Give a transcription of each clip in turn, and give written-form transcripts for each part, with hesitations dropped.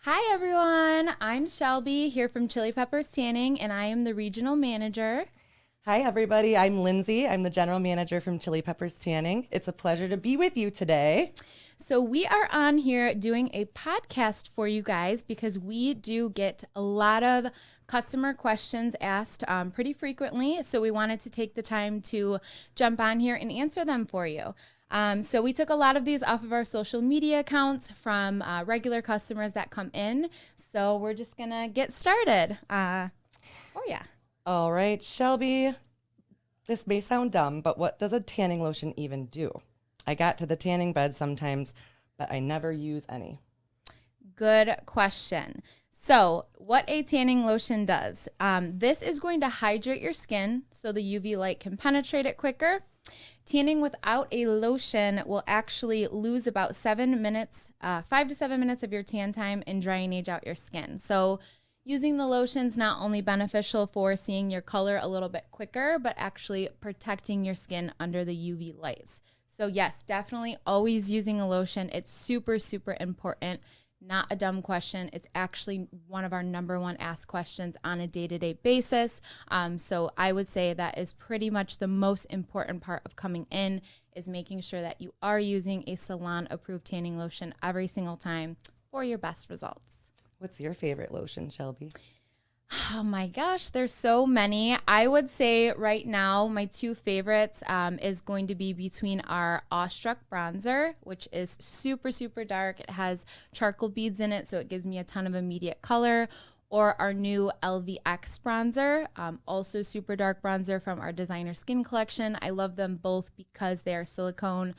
Hi, everyone. I'm Shelby here from Chili Peppers Tanning, and I am the regional manager. Hi, everybody. I'm Lindsay. I'm the general manager from Chili Peppers Tanning. It's a pleasure to be with you today. So we are on here doing a podcast for you guys because we do get a lot of customer questions asked pretty frequently. So we wanted to take the time to jump on here and answer them for you. So we took a lot of these off of our social media accounts from regular customers that come in. So we're just going to get started. Yeah. All right, Shelby, this may sound dumb, but what does a tanning lotion even do? I got to the tanning bed sometimes, but I never use any. Good question. So what a tanning lotion does, this is going to hydrate your skin so the UV light can penetrate it quicker. Tanning without a lotion will actually lose about 7 minutes, 5 to 7 minutes of your tan time and drying age out your skin. So using the lotion is not only beneficial for seeing your color a little bit quicker, but actually protecting your skin under the UV lights. So yes, definitely always using a lotion. It's super, super important. Not a dumb question. It's actually one of our number one asked questions on a day-to-day basis. So I would say that is pretty much the most important part of coming in, is making sure that you are using a salon-approved tanning lotion every single time for your best results. What's your favorite lotion, Shelby? Oh my gosh, there's so many. I would say right now my two favorites is going to be between our Awestruck bronzer, which is super, super dark. It has charcoal beads in it, so it gives me a ton of immediate color. Or our new LVX bronzer, also super dark bronzer from our designer skin collection. I love them both because they are silicone,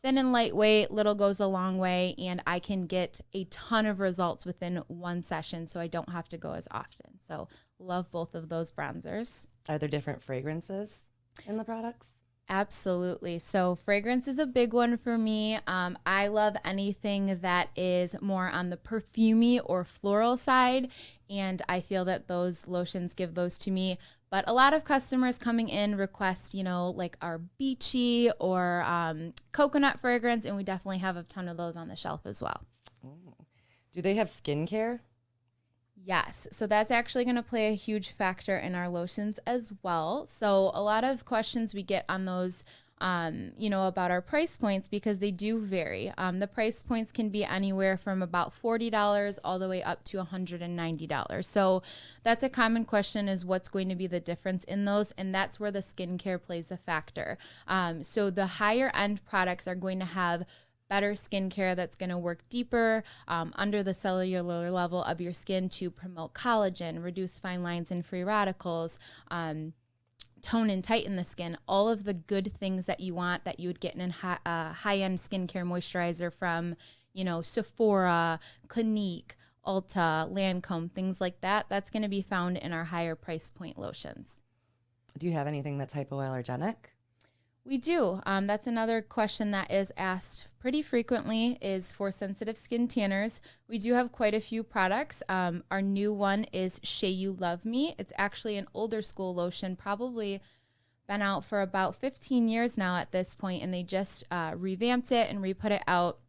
thin and lightweight, little goes a long way, and I can get a ton of results within one session, so I don't have to go as often. So love both of those bronzers. Are there different fragrances in the products? Absolutely. So fragrance is a big one for me. I love anything that is more on the perfumey or floral side, and I feel that those lotions give those to me. But a lot of customers coming in request, like our beachy or coconut fragrance, and we definitely have a ton of those on the shelf as well. Oh. Do they have skincare? Yes. So that's actually going to play a huge factor in our lotions as well. So a lot of questions we get on those, about our price points, because they do vary. The price points can be anywhere from about $40 all the way up to $190. So that's a common question, is what's going to be the difference in those? And that's where the skincare plays a factor. So the higher end products are going to have better skincare that's going to work deeper under the cellular level of your skin to promote collagen, reduce fine lines and free radicals, tone and tighten the skin, all of the good things that you want that you would get in a high-end skincare moisturizer from, Sephora, Clinique, Ulta, Lancome, things like that. That's going to be found in our higher price point lotions. Do you have anything that's hypoallergenic? We do. That's another question that is asked pretty frequently, is for sensitive skin tanners. We do have quite a few products. Our new one is Shea You Love Me. It's actually an older school lotion, probably been out for about 15 years now at this point, and they just revamped it and re-put it out.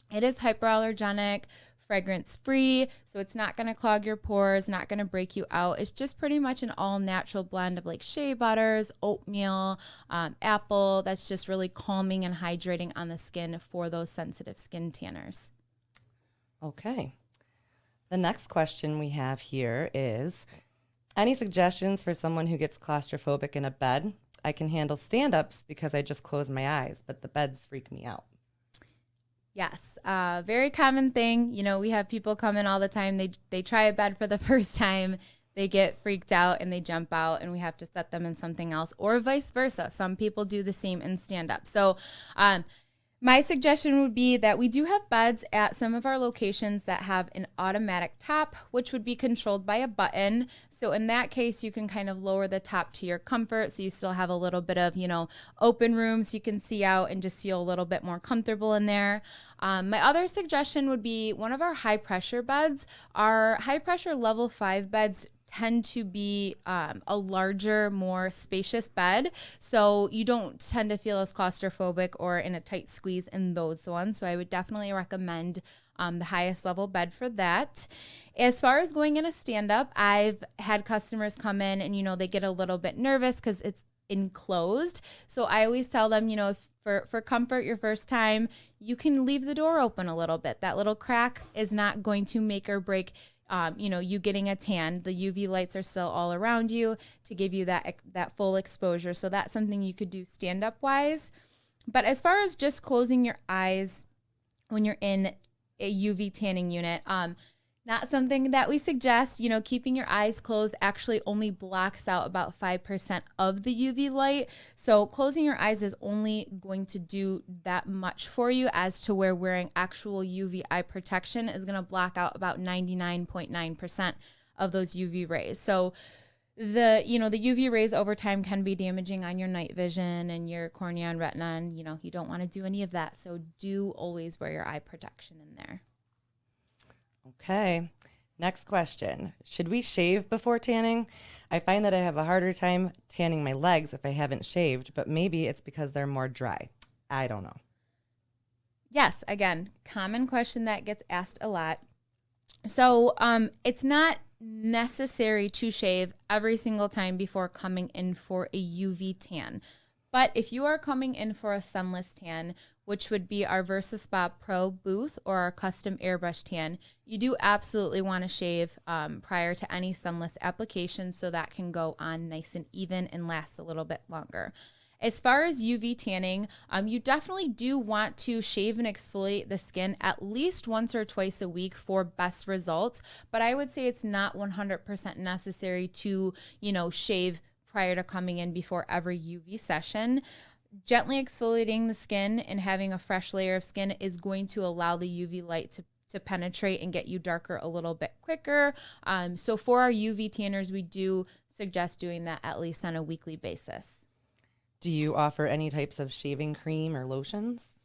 It is hyperallergenic, fragrance-free, so it's not going to clog your pores, not going to break you out. It's just pretty much an all-natural blend of like shea butters, oatmeal, apple. That's just really calming and hydrating on the skin for those sensitive skin tanners. Okay. The next question we have here is, any suggestions for someone who gets claustrophobic in a bed? I can handle stand-ups because I just close my eyes, but the beds freak me out. Yes, very common thing. We have people come in all the time. They try a bed for the first time. They get freaked out and they jump out, and we have to set them in something else, or vice versa. Some people do the same in stand-up. So my suggestion would be that we do have beds at some of our locations that have an automatic top, which would be controlled by a button. So in that case, you can kind of lower the top to your comfort, so you still have a little bit of, open rooms you can see out and just feel a little bit more comfortable in there. My other suggestion would be one of our high pressure beds. Our high pressure level 5 beds tend to be a larger, more spacious bed. So you don't tend to feel as claustrophobic or in a tight squeeze in those ones. So I would definitely recommend the highest level bed for that. As far as going in a stand-up, I've had customers come in and, they get a little bit nervous because it's enclosed. So I always tell them, if for comfort your first time, you can leave the door open a little bit. That little crack is not going to make or break you getting a tan. The UV lights are still all around you to give you that full exposure. So that's something you could do stand-up wise. But as far as just closing your eyes when you're in a UV tanning unit, not something that we suggest. Keeping your eyes closed actually only blocks out about 5% of the UV light. So closing your eyes is only going to do that much for you, as to where wearing actual UV eye protection is going to block out about 99.9% of those UV rays. So the UV rays over time can be damaging on your night vision and your cornea and retina, and you don't want to do any of that. So do always wear your eye protection in there. Okay, next question. Should we shave before tanning? I find that I have a harder time tanning my legs if I haven't shaved, but maybe it's because they're more dry. I don't know. Yes, again, common question that gets asked a lot. So it's not necessary to shave every single time before coming in for a UV tan. But if you are coming in for a sunless tan, which would be our VersaSpa Pro Booth or our custom airbrush tan, you do absolutely want to shave prior to any sunless application, so that can go on nice and even and last a little bit longer. As far as UV tanning, you definitely do want to shave and exfoliate the skin at least once or twice a week for best results. But I would say it's not 100% necessary to, shave prior to coming in before every UV session. Gently exfoliating the skin and having a fresh layer of skin is going to allow the UV light to penetrate and get you darker a little bit quicker. So for our UV tanners, we do suggest doing that at least on a weekly basis. Do you offer any types of shaving cream or lotions?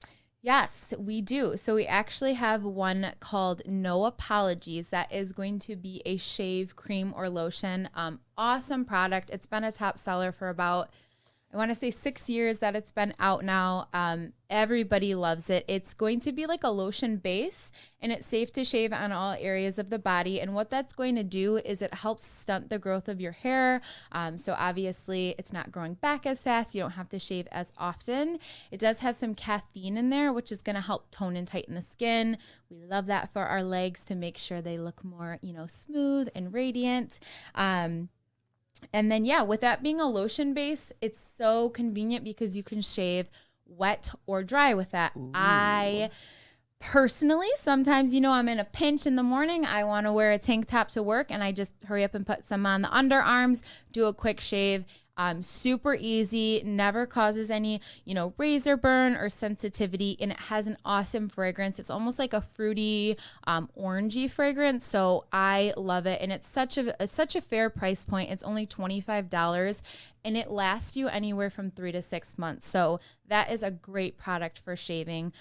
Yes, we do. So we actually have one called No Apologies that is going to be a shave cream or lotion. Awesome product. It's been a top seller for about, I want to say 6 years that it's been out now. Everybody loves it. It's going to be like a lotion base, and it's safe to shave on all areas of the body. And what that's going to do is it helps stunt the growth of your hair. So obviously it's not growing back as fast. You don't have to shave as often. It does have some caffeine in there, which is going to help tone and tighten the skin. We love that for our legs to make sure they look more, smooth and radiant. And then, with that being a lotion base, it's so convenient because you can shave wet or dry with that. Ooh. I personally, sometimes, I'm in a pinch in the morning. I want to wear a tank top to work, and I just hurry up and put some on the underarms, do a quick shave. Super easy, never causes any, razor burn or sensitivity, and it has an awesome fragrance. It's almost like a fruity, orangey fragrance. So I love it, and it's such a fair price point. It's only $25, and it lasts you anywhere from 3 to 6 months. So that is a great product for shaving.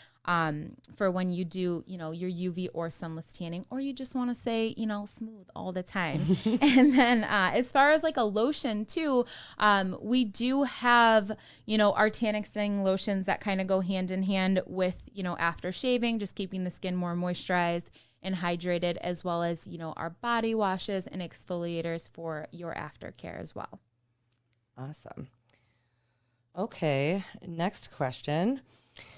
For when you do, your UV or sunless tanning, or you just want to say, smooth all the time. And then as far as like a lotion too, we do have, our tan extending lotions that kind of go hand in hand with, after shaving, just keeping the skin more moisturized and hydrated, as well as, our body washes and exfoliators for your aftercare as well. Awesome. Okay, next question.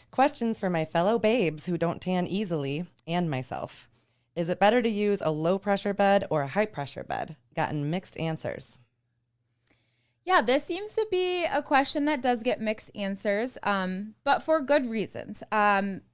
Questions for my fellow babes who don't tan easily and myself. Is it better to use a low pressure bed or a high pressure bed? Gotten mixed answers. Yeah, this seems to be a question that does get mixed answers, but for good reasons.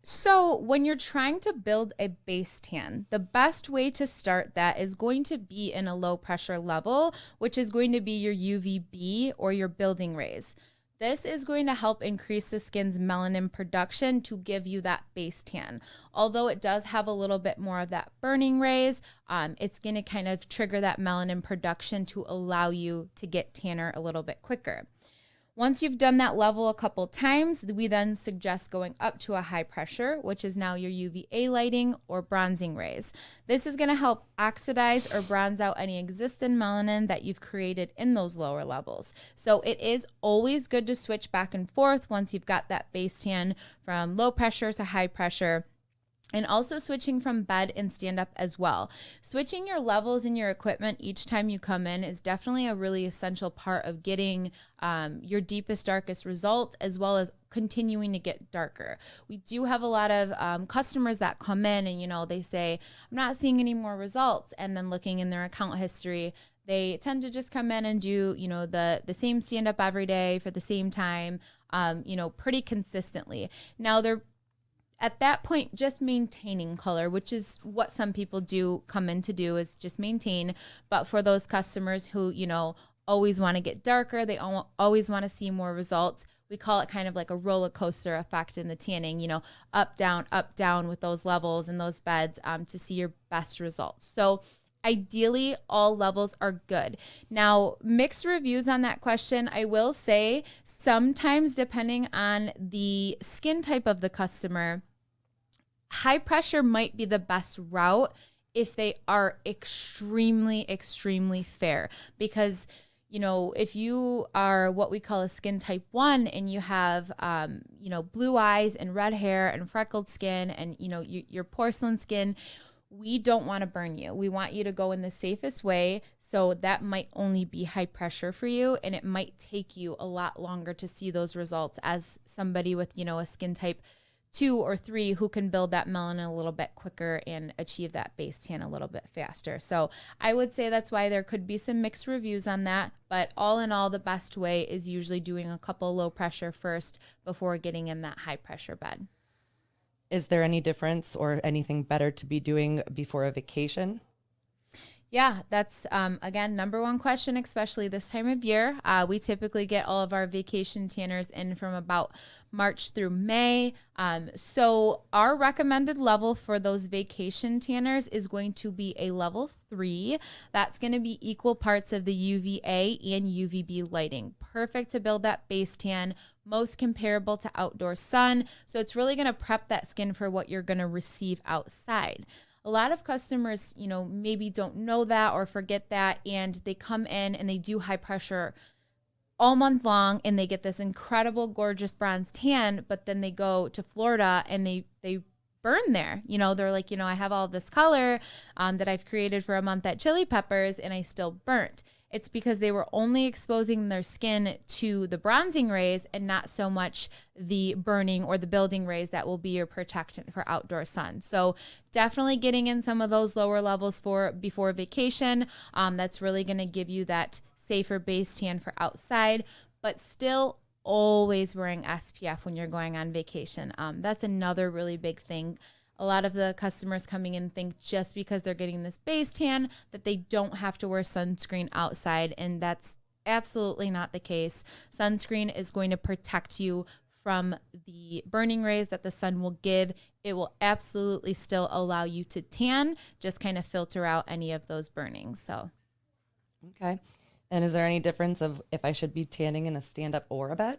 So when you're trying to build a base tan, the best way to start that is going to be in a low pressure level, which is going to be your UVB or your building rays. This is going to help increase the skin's melanin production to give you that base tan. Although it does have a little bit more of that burning rays, it's going to kind of trigger that melanin production to allow you to get tanner a little bit quicker. Once you've done that level a couple times, we then suggest going up to a high pressure, which is now your UVA lighting or bronzing rays. This is going to help oxidize or bronze out any existing melanin that you've created in those lower levels. So it is always good to switch back and forth once you've got that base tan from low pressure to high pressure. And also switching from bed and stand up as well. Switching your levels in your equipment each time you come in is definitely a really essential part of getting your deepest, darkest results, as well as continuing to get darker. We do have a lot of customers that come in and, they say, I'm not seeing any more results. And then looking in their account history, they tend to just come in and do, the same stand up every day for the same time, pretty consistently. Now they're at that point just maintaining color, which is what some people do come in to do, is just maintain. But for those customers who, always want to get darker, they always want to see more results. We call it kind of like a roller coaster effect in the tanning, up, down with those levels and those beds to see your best results. So ideally, all levels are good. Now, mixed reviews on that question. I will say sometimes, depending on the skin type of the customer, high pressure might be the best route if they are extremely, extremely fair. Because, if you are what we call a skin type 1 and you have, blue eyes and red hair and freckled skin and, your porcelain skin, we don't want to burn you. We want you to go in the safest way. So that might only be high pressure for you. And it might take you a lot longer to see those results as somebody with, a skin type 2 or 3 who can build that melanin a little bit quicker and achieve that base tan a little bit faster. So I would say that's why there could be some mixed reviews on that. But all in all, the best way is usually doing a couple low pressure first before getting in that high pressure bed. Is there any difference or anything better to be doing before a vacation? Yeah, that's, again, number one question, especially this time of year. We typically get all of our vacation tanners in from about March through May. So our recommended level for those vacation tanners is going to be a level 3. That's going to be equal parts of the UVA and UVB lighting. Perfect to build that base tan, most comparable to outdoor sun. So it's really going to prep that skin for what you're going to receive outside. A lot of customers, maybe don't know that or forget that, and they come in and they do high pressure all month long and they get this incredible, gorgeous bronze tan, but then they go to Florida and they burn there. They're like, I have all this color that I've created for a month at Chili Peppers and I still burnt. It's because they were only exposing their skin to the bronzing rays and not so much the burning or the building rays that will be your protectant for outdoor sun. So definitely getting in some of those lower levels before vacation. That's really going to give you that safer base tan for outside, but still always wearing SPF when you're going on vacation. That's another really big thing. A lot of the customers coming in think just because they're getting this base tan that they don't have to wear sunscreen outside, and that's absolutely not the case. Sunscreen is going to protect you from the burning rays that the sun will give. It will absolutely still allow you to tan, just kind of filter out any of those burnings. So, okay. And is there any difference of if I should be tanning in a stand-up or a bed?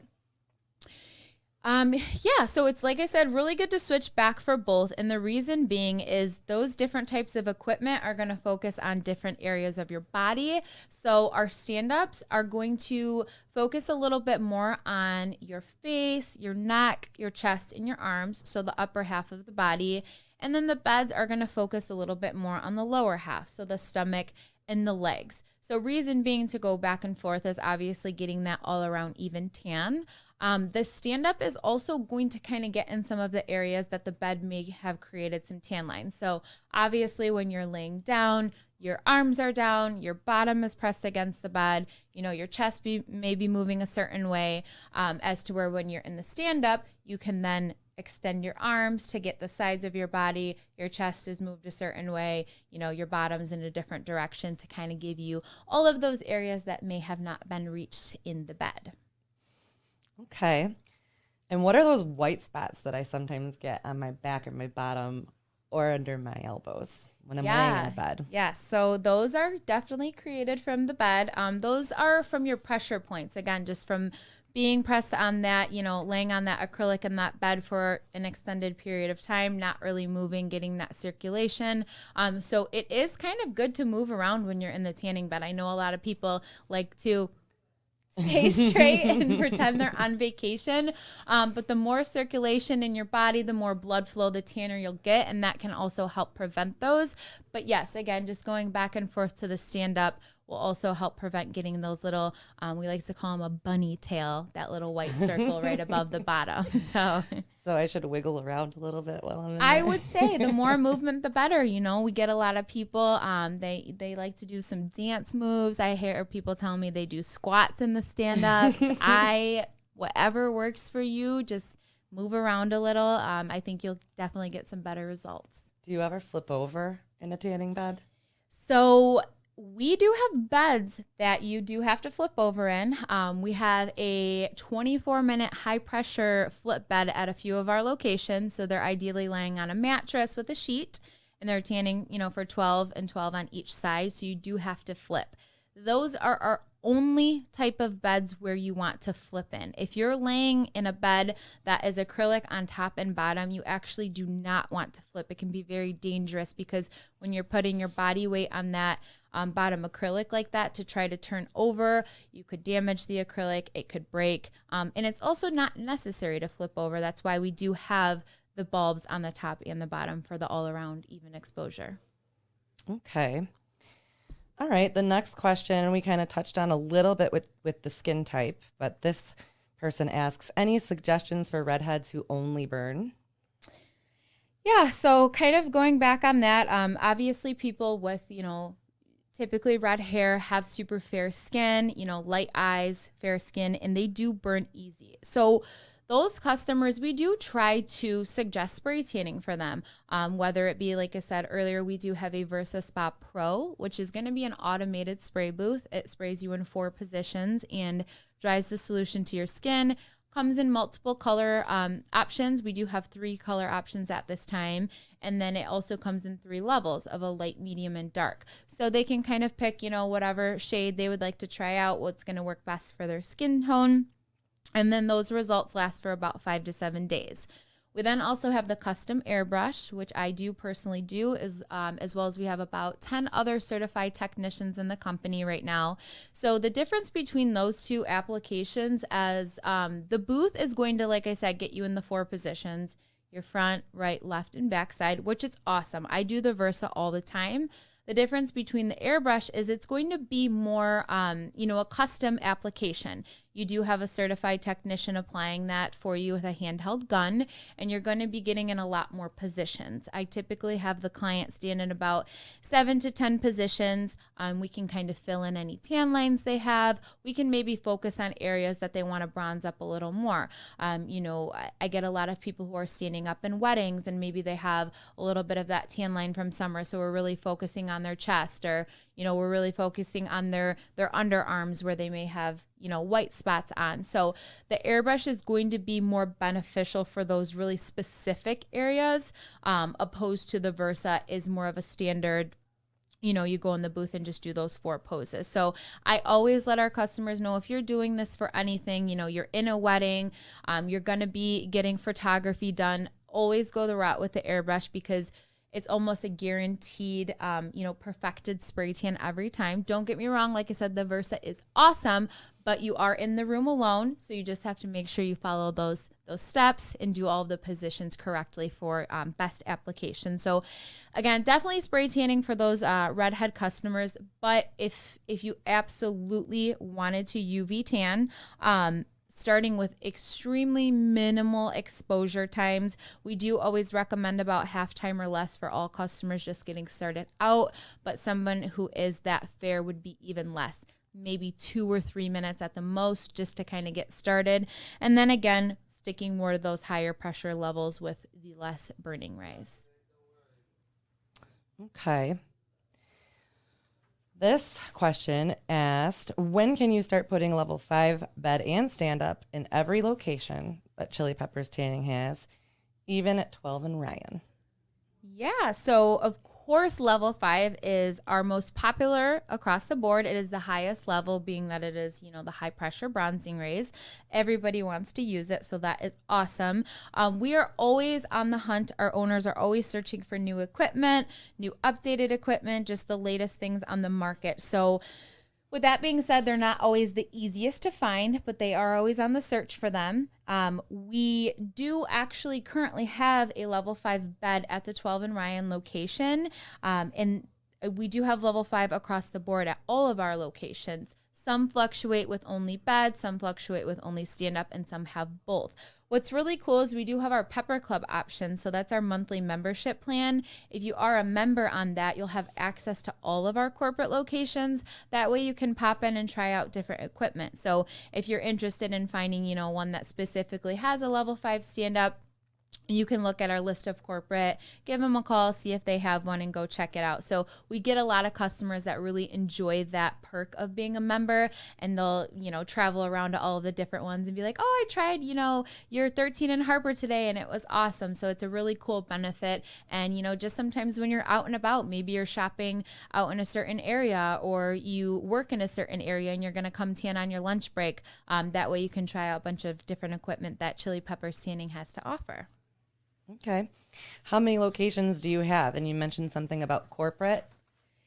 Yeah, so it's, like I said, really good to switch back for both. And the reason being is those different types of equipment are going to focus on different areas of your body. So our stand-ups are going to focus a little bit more on your face, your neck, your chest, and your arms. So the upper half of the body. And then the beds are going to focus a little bit more on the lower half. So the stomach and the legs. So reason being to go back and forth is obviously getting that all around even tan. The stand-up is also going to kind of get in some of the areas that the bed may have created some tan lines. So obviously when you're laying down, your arms are down, your bottom is pressed against the bed, your chest may be moving a certain way, as to where when you're in the stand-up, you can then extend your arms to get the sides of your body. Your chest is moved a certain way, your bottom's in a different direction to kind of give you all of those areas that may have not been reached in the bed. Okay. And what are those white spots that I sometimes get on my back or my bottom or under my elbows when I'm laying in a bed? Yeah, so those are definitely created from the bed. Those are from your pressure points. Again, just from being pressed on that, laying on that acrylic in that bed for an extended period of time, not really moving, getting that circulation. So it is kind of good to move around when you're in the tanning bed. I know a lot of people like to stay straight and pretend they're on vacation. But the more circulation in your body, the more blood flow, the tanner you'll get. And that can also help prevent those. But yes, again, just going back and forth to the stand up will also help prevent getting those little, we like to call them a bunny tail, that little white circle right above the bottom. So I should wiggle around a little bit while I'm in there. I would say the more movement, the better. You know, we get a lot of people, they like to do some dance moves. I hear people telling me they do squats in the stand-ups. Whatever works for you, just move around a little. I think you'll definitely get some better results. Do you ever flip over in a tanning bed? So we do have beds that you do have to flip over in. We have a 24-minute high-pressure flip bed at a few of our locations. So they're ideally laying on a mattress with a sheet, and they're tanning, for 12 and 12 on each side. So you do have to flip. Those are our only type of beds where you want to flip in. If you're laying in a bed that is acrylic on top and bottom, you actually do not want to flip. It can be very dangerous because when you're putting your body weight on that bottom acrylic like that to try to turn over, you could damage the acrylic, it could break. And it's also not necessary to flip over. That's why we do have the bulbs on the top and the bottom for the all-around even exposure. Okay. All right, the next question we kind of touched on a little bit with the skin type, but this person asks, any suggestions for redheads who only burn? Yeah, so kind of going back on that, obviously people with, typically red hair have super fair skin, light eyes, fair skin, and they do burn easy. So those customers, we do try to suggest spray tanning for them, whether it be, like I said earlier, we do have a Versa Spa Pro, which is going to be an automated spray booth. It sprays you in 4 positions and dries the solution to your skin. Comes in multiple color options. We do have 3 color options at this time. And then it also comes in 3 levels of a light, medium, and dark. So they can kind of pick, whatever shade they would like to try out, what's going to work best for their skin tone. And then those results last for about 5 to 7 days. We then also have the custom airbrush, which I do personally do, as well as we have about 10 other certified technicians in the company right now. So the difference between those 2 applications as the booth is going to, like I said, get you in the 4 positions, your front, right, left, and back side, which is awesome. I do the Versa all the time. The difference between the airbrush is it's going to be more, a custom application. You do have a certified technician applying that for you with a handheld gun, and you're going to be getting in a lot more positions. I typically have the client stand in about 7 to 10 positions. We can kind of fill in any tan lines they have. We can maybe focus on areas that they want to bronze up a little more. I get a lot of people who are standing up in weddings, and maybe they have a little bit of that tan line from summer, so we're really focusing on their chest, or we're really focusing on their underarms where they may have white spots on. So the airbrush is going to be more beneficial for those really specific areas, opposed to the Versa is more of a standard. You go in the booth and just do those 4 poses. So I always let our customers know, if you're doing this for anything, you're in a wedding, you're going to be getting photography done, always go the route with the airbrush, because it's almost a guaranteed, perfected spray tan every time. Don't get me wrong. Like I said, the Versa is awesome, but you are in the room alone. So you just have to make sure you follow those steps and do all of the positions correctly for best application. So again, definitely spray tanning for those redhead customers. But if you absolutely wanted to UV tan, starting with extremely minimal exposure times. We do always recommend about half time or less for all customers just getting started out, but someone who is that fair would be even less, maybe 2 or 3 minutes at the most, just to kind of get started. And then again, sticking more to those higher pressure levels with the less burning rays. Okay. This question asked, when can you start putting level 5 bed and stand-up in every location that Chili Peppers Tanning has, even at 12 and Ryan? Yeah, so of course, level 5 is our most popular across the board. It is the highest level, being that it is, the high pressure bronzing rays. Everybody wants to use it, so that is awesome. We are always on the hunt. Our owners are always searching for new equipment, new updated equipment, just the latest things on the market. So With that being said, they're not always the easiest to find, but they are always on the search for them. We do actually currently have a level 5 bed at the 12 and Ryan location. And we do have level 5 across the board at all of our locations. Some fluctuate with only bed, some fluctuate with only stand-up, and some have both. What's really cool is we do have our Pepper Club option. So that's our monthly membership plan. If you are a member on that, you'll have access to all of our corporate locations. That way you can pop in and try out different equipment. So if you're interested in finding, one that specifically has a level 5 stand-up, you can look at our list of corporate, give them a call, see if they have one, and go check it out. So we get a lot of customers that really enjoy that perk of being a member, and they'll, travel around to all of the different ones and be like, oh, I tried, your 13 in Harper today, and it was awesome. So it's a really cool benefit. And, just sometimes when you're out and about, maybe you're shopping out in a certain area, or you work in a certain area and you're going to come tan on your lunch break. That way you can try out a bunch of different equipment that Chili Peppers Tanning has to offer. Okay. How many locations do you have? And you mentioned something about corporate.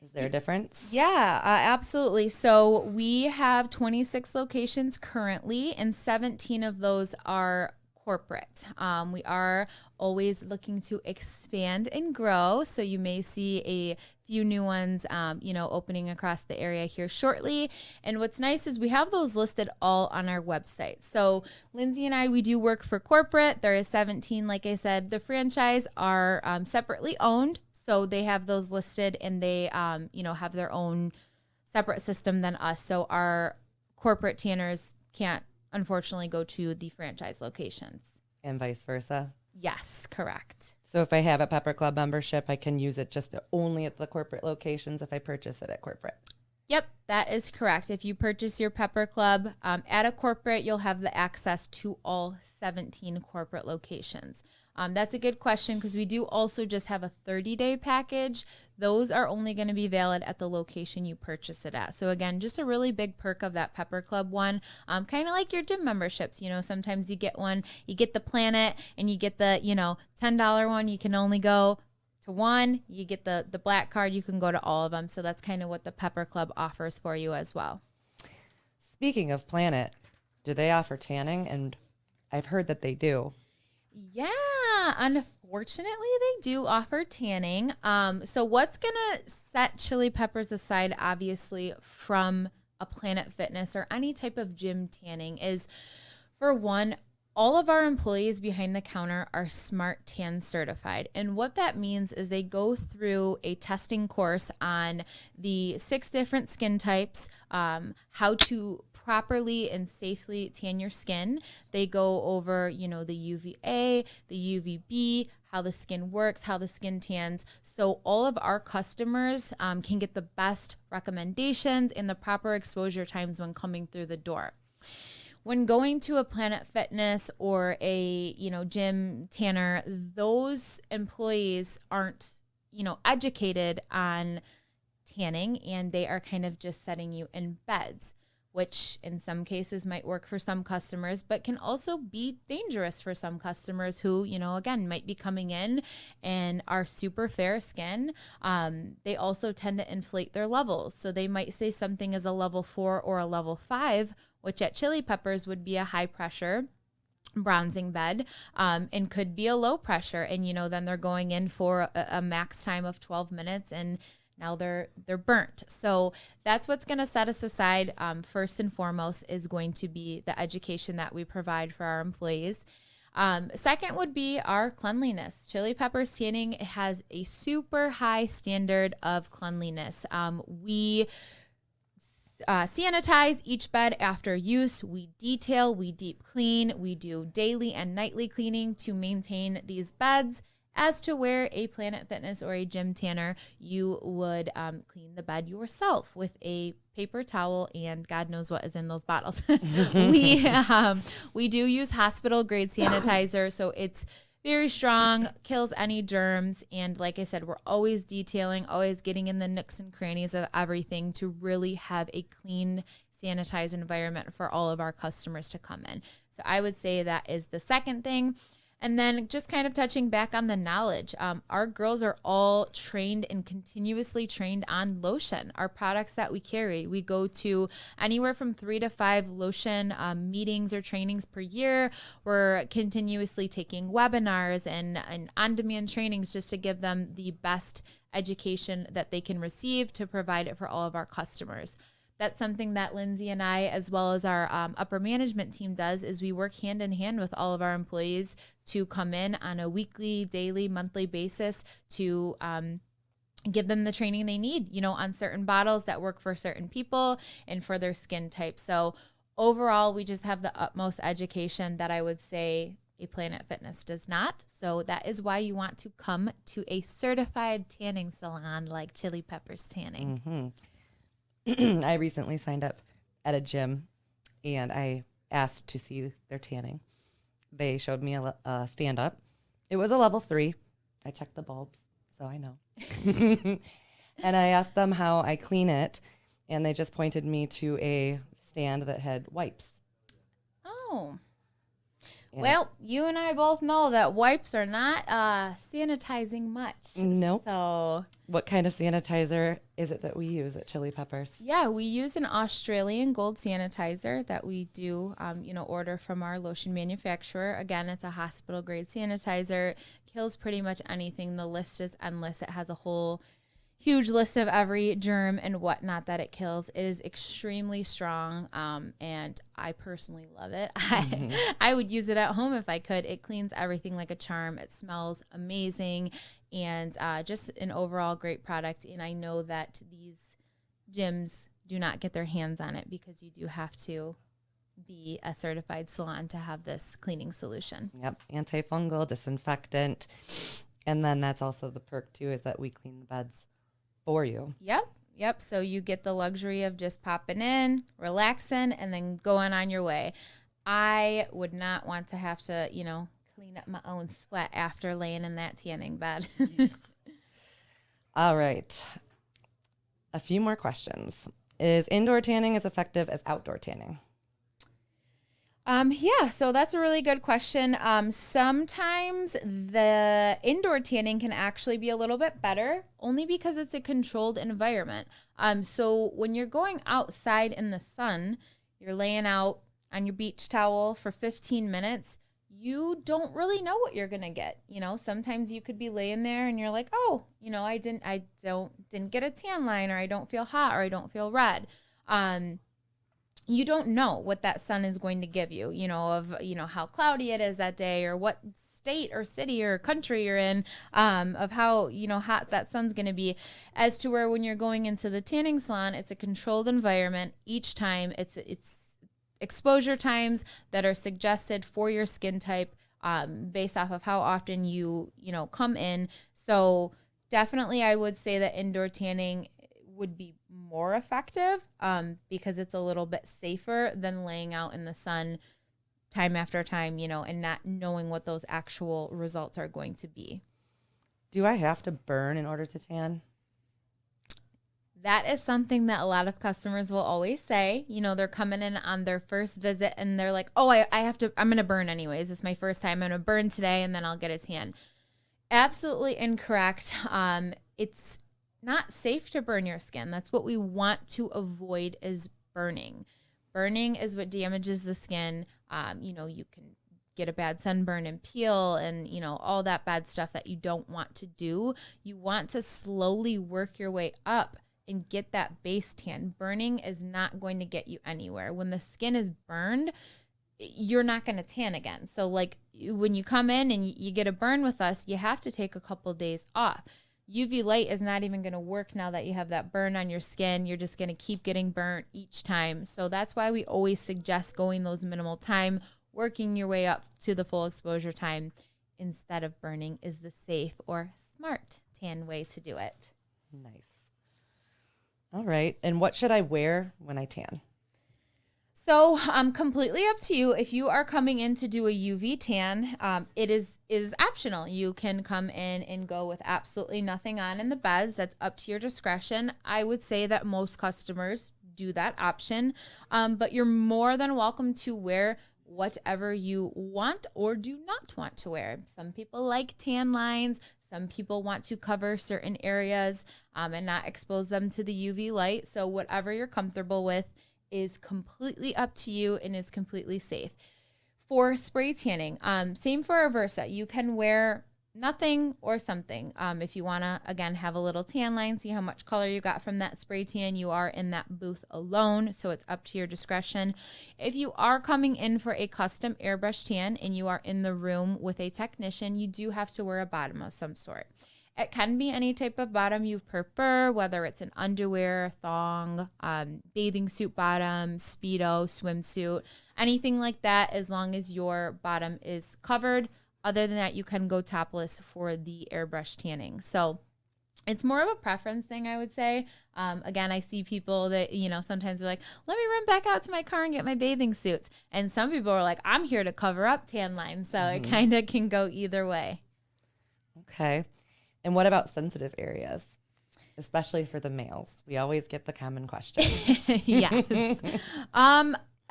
Is there a difference? Yeah, absolutely. So we have 26 locations currently, and 17 of those are corporate. We are always looking to expand and grow. So you may see a few new ones, opening across the area here shortly. And what's nice is we have those listed all on our website. So Lindsay and I, we do work for corporate. There is 17, like I said. The franchise are separately owned. So they have those listed, and they, have their own separate system than us. So our corporate tanners can't, unfortunately, go to the franchise locations. And vice versa? Yes, correct. So if I have a Pepper Club membership, I can use it just only at the corporate locations if I purchase it at corporate? Yep, that is correct. If you purchase your Pepper Club at a corporate, you'll have the access to all 17 corporate locations. That's a good question, because we do also just have a 30-day package. Those are only going to be valid at the location you purchase it at. So again, just a really big perk of that Pepper Club one, kind of like your gym memberships. Sometimes you get one, you get the Planet, and you get the, $10 one. You can only go to one. You get the black card. You can go to all of them. So that's kind of what the Pepper Club offers for you as well. Speaking of Planet, do they offer tanning? And I've heard that they do. Yeah, unfortunately, they do offer tanning. So what's going to set Chili Peppers aside, obviously, from a Planet Fitness or any type of gym tanning is, for one, all of our employees behind the counter are Smart Tan certified. And what that means is they go through a testing course on the 6 different skin types, how to properly and safely tan your skin. They go over, the UVA, the UVB, how the skin works, how the skin tans. So all of our customers can get the best recommendations and the proper exposure times when coming through the door. When going to a Planet Fitness or a, gym tanner, those employees aren't, educated on tanning, and they are kind of just setting you in beds, which in some cases might work for some customers, but can also be dangerous for some customers who, again, might be coming in and are super fair skin. They also tend to inflate their levels. So they might say something is a level 4 or a level 5, which at Chili Peppers would be a high pressure bronzing bed, and could be a low pressure. And, then they're going in for a max time of 12 minutes, and now they're burnt. So that's what's going to set us aside. First and foremost is going to be the education that we provide for our employees. Second would be our cleanliness. Chili Peppers Tanning has a super high standard of cleanliness. We sanitize each bed after use. We detail, we deep clean, we do daily and nightly cleaning to maintain these beds. As to where a Planet Fitness or a gym tanner, you would clean the bed yourself with a paper towel and God knows what is in those bottles. We do use hospital grade sanitizer, so it's very strong, kills any germs, and like I said, we're always detailing, always getting in the nooks and crannies of everything to really have a clean, sanitized environment for all of our customers to come in. So I would say that is the second thing. And then just kind of touching back on the knowledge, our girls are all trained and continuously trained on lotion. Our products that we carry, we go to anywhere from 3 to 5 lotion meetings or trainings per year. We're continuously taking webinars and on-demand trainings just to give them the best education that they can receive to provide it for all of our customers. That's something that Lindsay and I, as well as our upper management team does, is we work hand in hand with all of our employees to come in on a weekly, daily, monthly basis to give them the training they need, on certain bottles that work for certain people and for their skin type. So overall, we just have the utmost education that I would say a Planet Fitness does not. So that is why you want to come to a certified tanning salon like Chili Peppers Tanning. Mm-hmm. I recently signed up at a gym, and I asked to see their tanning. They showed me a stand-up. It was a level 3. I checked the bulbs, so I know. And I asked them how I clean it, and they just pointed me to a stand that had wipes. Oh. Yeah. Well, you and I both know that wipes are not sanitizing much. Nope. So, what kind of sanitizer is it that we use at Chili Peppers? Yeah, we use an Australian gold sanitizer that we do, order from our lotion manufacturer. Again, it's a hospital grade sanitizer. Kills pretty much anything. The list is endless. It has a whole huge list of every germ and whatnot that it kills. It is extremely strong, and I personally love it. I would use it at home if I could. It cleans everything like a charm. It smells amazing, and just an overall great product. And I know that these gyms do not get their hands on it because you do have to be a certified salon to have this cleaning solution. Yep, antifungal, disinfectant, and then that's also the perk too, is that we clean the beds for you. Yep. So you get the luxury of just popping in, relaxing, and then going on your way. I would not want to have to, clean up my own sweat after laying in that tanning bed. All right. A few more questions. Is indoor tanning as effective as outdoor tanning? So that's a really good question. Sometimes the indoor tanning can actually be a little bit better only because it's a controlled environment. So when you're going outside in the sun, you're laying out on your beach towel for 15 minutes, you don't really know what you're going to get. Sometimes you could be laying there and you're like, oh, I didn't get a tan line, or I don't feel hot, or I don't feel red. You don't know what that sun is going to give you, of how cloudy it is that day, or what state or city or country you're in, of how, hot that sun's going to be, as to where when you're going into the tanning salon, it's a controlled environment each time. It's exposure times that are suggested for your skin type, based off of how often you come in. So definitely I would say that indoor tanning would be more effective, because it's a little bit safer than laying out in the sun time after time, and not knowing what those actual results are going to be. Do I have to burn in order to tan? That is something that a lot of customers will always say. They're coming in on their first visit and they're like, oh, I'm going to burn anyways. It's my first time. I'm going to burn today and then I'll get a tan. Absolutely incorrect. It's not safe to burn your skin. That's what we want to avoid, is burning. Burning is what damages the skin. You can get a bad sunburn and peel and, all that bad stuff that you don't want to do. You want to slowly work your way up and get that base tan. Burning is not going to get you anywhere. When the skin is burned, you're not going to tan again. So like when you come in and you get a burn with us, you have to take a couple days off. UV light is not even going to work now that you have that burn on your skin. You're just going to keep getting burnt each time. So that's why we always suggest going those minimal time, working your way up to the full exposure time instead of burning is the safe or smart tan way to do it. Nice. All right. And what should I wear when I tan? So completely up to you. If you are coming in to do a UV tan, it is optional. You can come in and go with absolutely nothing on in the beds. That's up to your discretion. I would say that most customers do that option, but you're more than welcome to wear whatever you want or do not want to wear. Some people like tan lines. Some people want to cover certain areas and not expose them to the UV light. So whatever you're comfortable with is completely up to you and is completely safe. For spray tanning, same for a Versa. You can wear nothing or something. If you want to, again, have a little tan line, see how much color you got from that spray tan. You are in that booth alone, so it's up to your discretion. If you are coming in for a custom airbrush tan and you are in the room with a technician, you do have to wear a bottom of some sort. It can be any type of bottom you prefer, whether it's an underwear, thong, bathing suit bottom, Speedo, swimsuit, anything like that, as long as your bottom is covered. Other than that, you can go topless for the airbrush tanning. So it's more of a preference thing, I would say. Again, I see people that, sometimes are like, let me run back out to my car and get my bathing suits. And some people are like, I'm here to cover up tan lines. So it kind of can go either way. Okay. And what about sensitive areas, especially for the males? We always get the common question. Yes.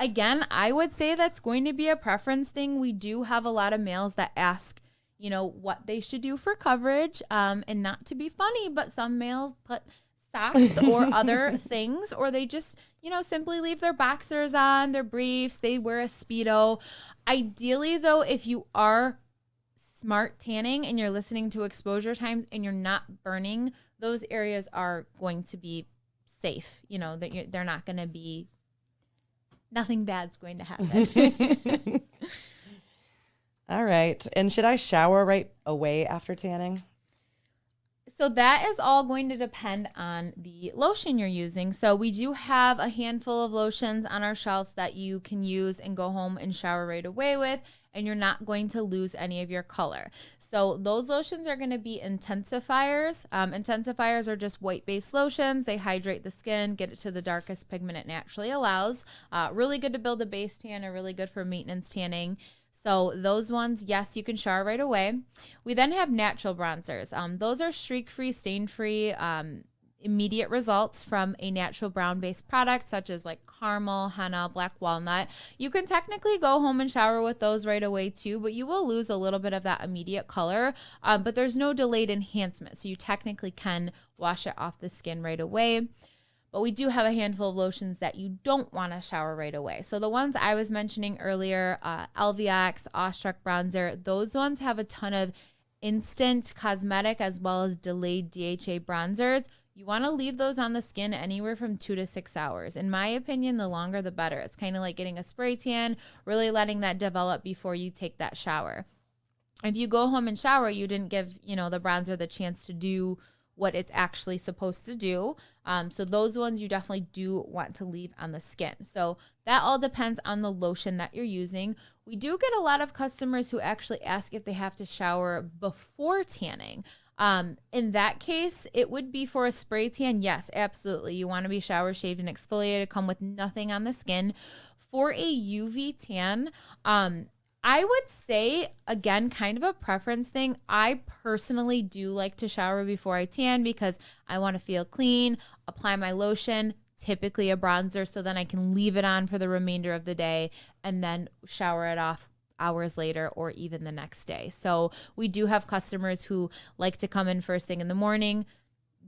Again, I would say that's going to be a preference thing. We do have a lot of males that ask, what they should do for coverage, and not to be funny, but some males put socks or other things, or they just, simply leave their boxers on, their briefs, they wear a Speedo. Ideally, though, if you are smart tanning and you're listening to exposure times and you're not burning, those areas are going to be safe. They're not going to be, nothing bad's going to happen. All right. And should I shower right away after tanning? So that is all going to depend on the lotion you're using. So we do have a handful of lotions on our shelves that you can use and go home and shower right away with, and you're not going to lose any of your color. So those lotions are going to be intensifiers. Intensifiers are just white-based lotions. They hydrate the skin, get it to the darkest pigment it naturally allows. Really good to build a base tan, or really good for maintenance tanning. So those ones, yes, you can shower right away. We then have natural bronzers. Those are streak-free, stain-free, immediate results from a natural brown-based product, such as like caramel, henna, black walnut. You can technically go home and shower with those right away too, but you will lose a little bit of that immediate color, but there's no delayed enhancement. So you technically can wash it off the skin right away. But we do have a handful of lotions that you don't want to shower right away. So the ones I was mentioning earlier, LVX, Awestruck Bronzer, those ones have a ton of instant cosmetic as well as delayed DHA bronzers. You want to leave those on the skin anywhere from 2 to 6 hours. In my opinion, the longer the better. It's kind of like getting a spray tan, really letting that develop before you take that shower. If you go home and shower, you didn't give, the bronzer the chance to do what it's actually supposed to do. So those ones you definitely do want to leave on the skin. So that all depends on the lotion that you're using. We do get a lot of customers who actually ask if they have to shower before tanning. In that case, it would be for a spray tan. Yes, absolutely. You want to be shower, shaved, and exfoliated, come with nothing on the skin. For a UV tan, I would say, again, kind of a preference thing. I personally do like to shower before I tan because I want to feel clean, apply my lotion, typically a bronzer, so then I can leave it on for the remainder of the day and then shower it off hours later or even the next day. So we do have customers who like to come in first thing in the morning,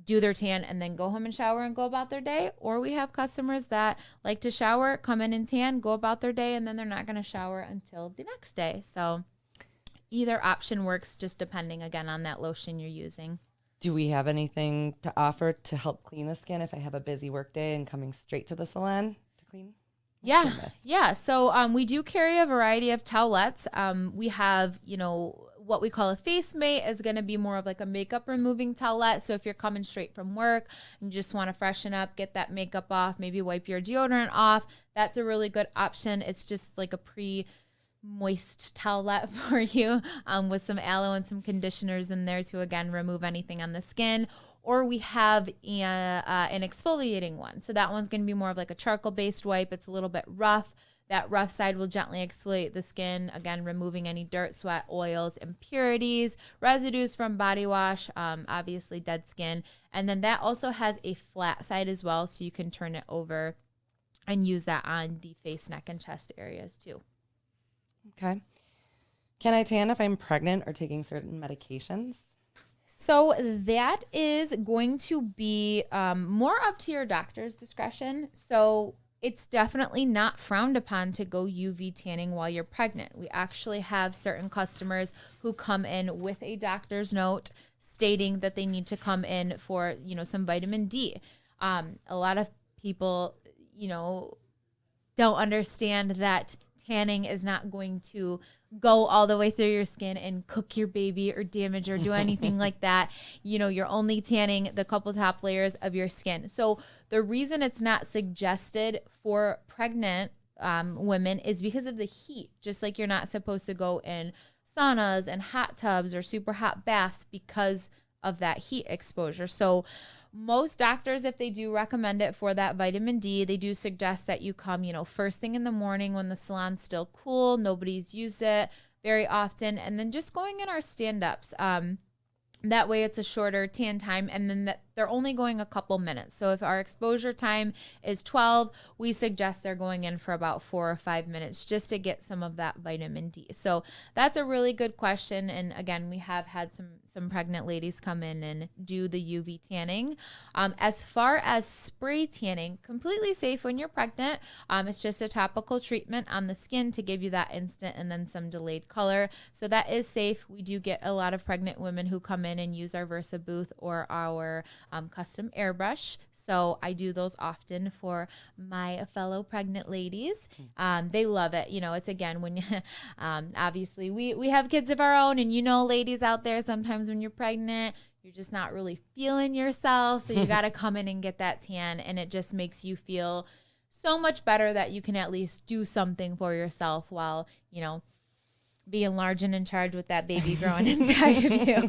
do their tan, and then go home and shower and go about their day. Or we have customers that like to shower, come in and tan, go about their day, and then they're not going to shower until the next day. So either option works, just depending, again, on that lotion you're using. Do we have anything to offer to help clean the skin if I have a busy work day and coming straight to the salon to clean? Yeah. So we do carry a variety of towelettes. We have, what we call a face mate is going to be more of like a makeup removing towelette. So if you're coming straight from work and you just want to freshen up, get that makeup off, maybe wipe your deodorant off, that's a really good option. It's just like a pre-moist towelette for you with some aloe and some conditioners in there to, again, remove anything on the skin. Or we have an exfoliating one. So that one's going to be more of like a charcoal-based wipe. It's a little bit rough. That rough side will gently exfoliate the skin, again, removing any dirt, sweat, oils, impurities, residues from body wash, obviously dead skin. And then that also has a flat side as well, so you can turn it over and use that on the face, neck, and chest areas too. Okay. Can I tan if I'm pregnant or taking certain medications? So that is going to be more up to your doctor's discretion. So it's definitely not frowned upon to go UV tanning while you're pregnant. We actually have certain customers who come in with a doctor's note stating that they need to come in for, some vitamin D. A lot of people, don't understand that tanning is not going to go all the way through your skin and cook your baby or damage or do anything like that. You're only tanning the couple top layers of your skin. So the reason it's not suggested for pregnant women is because of the heat. Just like you're not supposed to go in saunas and hot tubs or super hot baths because of that heat exposure. So most doctors, if they do recommend it for that vitamin D, they do suggest that you come, first thing in the morning when the salon's still cool, nobody's used it very often, and then just going in our stand-ups. That way it's a shorter tan time, and then they're only going a couple minutes. So if our exposure time is 12, we suggest they're going in for about 4 or 5 minutes just to get some of that vitamin D. So that's a really good question. And again, we have had some pregnant ladies come in and do the UV tanning. As far as spray tanning, completely safe when you're pregnant. It's just a topical treatment on the skin to give you that instant and then some delayed color. So that is safe. We do get a lot of pregnant women who come in and use our Versa booth or our custom airbrush. So I do those often for my fellow pregnant ladies. They love it. It's again, when obviously we have kids of our own, and ladies out there, sometimes when you're pregnant, you're just not really feeling yourself. So you got to come in and get that tan, and it just makes you feel so much better that you can at least do something for yourself while, being large and in charge with that baby growing inside of you.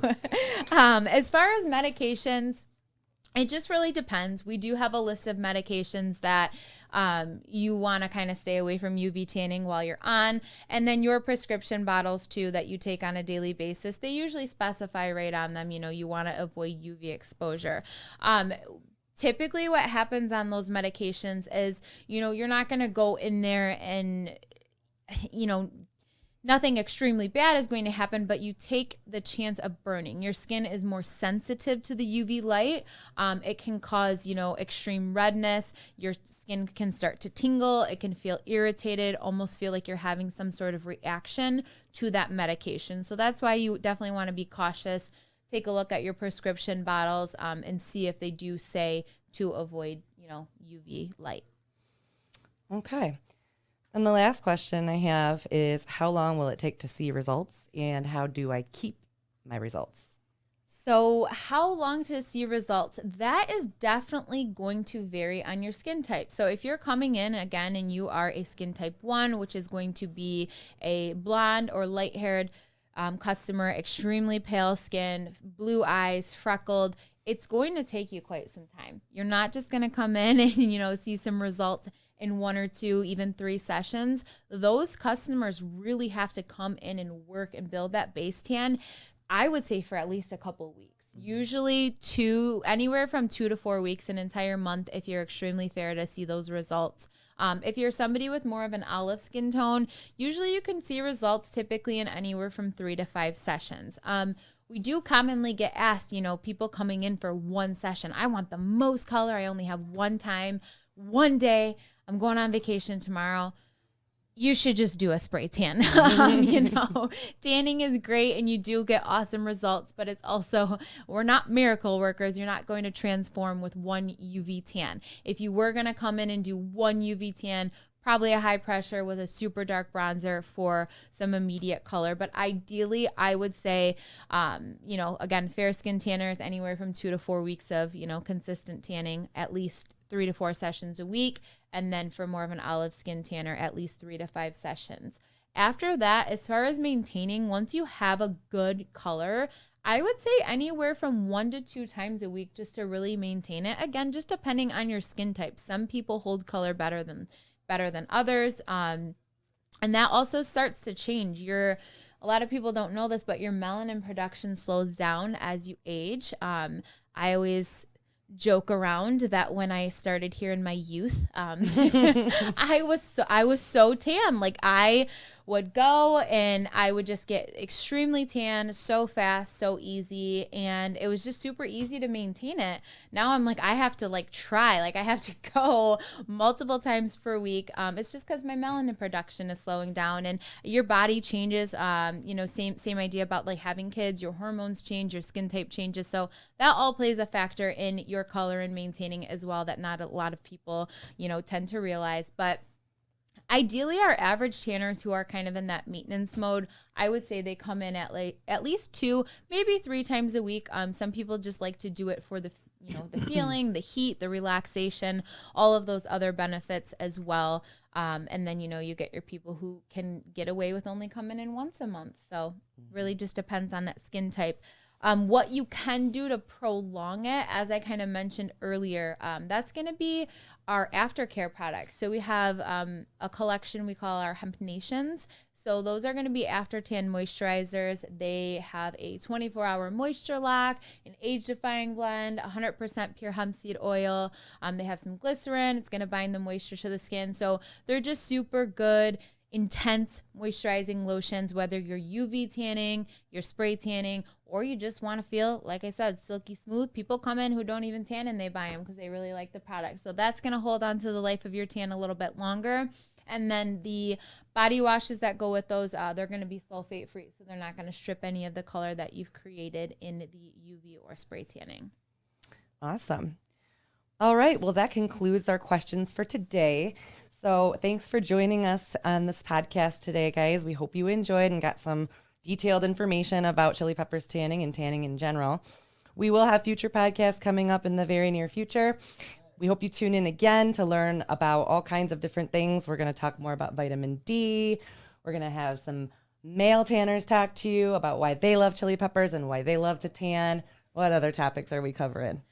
As far as medications, it just really depends. We do have a list of medications that you want to kind of stay away from UV tanning while you're on. And then your prescription bottles too that you take on a daily basis, they usually specify right on them, you want to avoid UV exposure. Typically what happens on those medications is, you're not going to go in there and, nothing extremely bad is going to happen, but you take the chance of burning. Your skin is more sensitive to the UV light. It can cause, extreme redness. Your skin can start to tingle. It can feel irritated, almost feel like you're having some sort of reaction to that medication. So that's why you definitely want to be cautious. Take a look at your prescription bottles and see if they do say to avoid, UV light. Okay. And the last question I have is, how long will it take to see results, and how do I keep my results? So how long to see results? That is definitely going to vary on your skin type. So if you're coming in again and you are a skin type 1, which is going to be a blonde or light-haired customer, extremely pale skin, blue eyes, freckled, it's going to take you quite some time. You're not just going to come in and, see some results in 1 or 2, even 3 sessions. Those customers really have to come in and work and build that base tan, I would say, for at least a couple of weeks. Usually anywhere from 2 to 4 weeks, an entire month, if you're extremely fair to see those results. If you're somebody with more of an olive skin tone, usually you can see results typically in anywhere from 3 to 5 sessions. We do commonly get asked, people coming in for 1 session. I want the most color. I only have 1 time, 1 day. I'm going on vacation tomorrow. You should just do a spray tan. Tanning is great and you do get awesome results, but it's also, we're not miracle workers. You're not going to transform with 1 UV tan. If you were going to come in and do 1 UV tan, probably a high pressure with a super dark bronzer for some immediate color. But ideally, I would say, again, fair skin tanners, anywhere from 2 to 4 weeks of, consistent tanning, at least 3 to 4 sessions a week. And then for more of an olive skin tanner, at least 3 to 5 sessions. After that, as far as maintaining, once you have a good color, I would say anywhere from 1 to 2 times a week just to really maintain it. Again, just depending on your skin type. Some people hold color better than others. And that also starts to change. A lot of people don't know this, but your melanin production slows down as you age. I always joke around that when I started here in my youth, I was so tan. Like I would go and I would just get extremely tan so fast, so easy. And it was just super easy to maintain it. Now I'm like, I have to like try, like I have to go multiple times per week. It's just because my melanin production is slowing down and your body changes. Same idea about like having kids, your hormones change, your skin type changes. So that all plays a factor in your color and maintaining as well that not a lot of people, tend to realize. But ideally, our average tanners who are kind of in that maintenance mode, I would say they come in at least 2, maybe 3 times a week. Some people just like to do it for the feeling, the heat, the relaxation, all of those other benefits as well. And then, you get your people who can get away with only coming in once a month. So really just depends on that skin type. What you can do to prolong it, as I kind of mentioned earlier, that's going to be our aftercare products. So we have a collection we call our Hemp Nations. So those are going to be after tan moisturizers. They have a 24-hour moisture lock, an age-defying blend, 100% pure hemp seed oil. They have some glycerin. It's going to bind the moisture to the skin. So they're just super good, intense moisturizing lotions, whether you're UV tanning, you're spray tanning, or you just want to feel, like I said, silky smooth. People come in who don't even tan and they buy them because they really like the product. So that's going to hold on to the life of your tan a little bit longer. And then the body washes that go with those, they're going to be sulfate free. So they're not going to strip any of the color that you've created in the UV or spray tanning. Awesome. All right. Well, that concludes our questions for today. So thanks for joining us on this podcast today, guys. We hope you enjoyed and got some detailed information about chili peppers tanning and tanning in general. We will have future podcasts coming up in the very near future. We hope you tune in again to learn about all kinds of different things. We're going to talk more about vitamin D. We're going to have some male tanners talk to you about why they love chili peppers and why they love to tan. What other topics are we covering?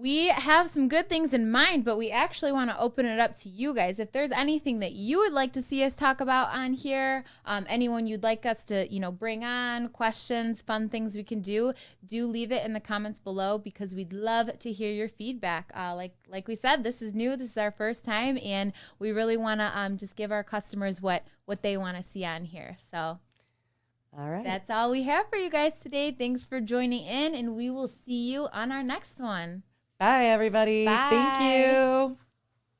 We have some good things in mind, but we actually want to open it up to you guys. If there's anything that you would like to see us talk about on here, anyone you'd like us to, bring on, questions, fun things we can do leave it in the comments below because we'd love to hear your feedback. Like we said, this is new. This is our first time, and we really want to just give our customers what they want to see on here. So all right. That's all we have for you guys today. Thanks for joining in, and we will see you on our next one. Bye, everybody. Bye. Thank you.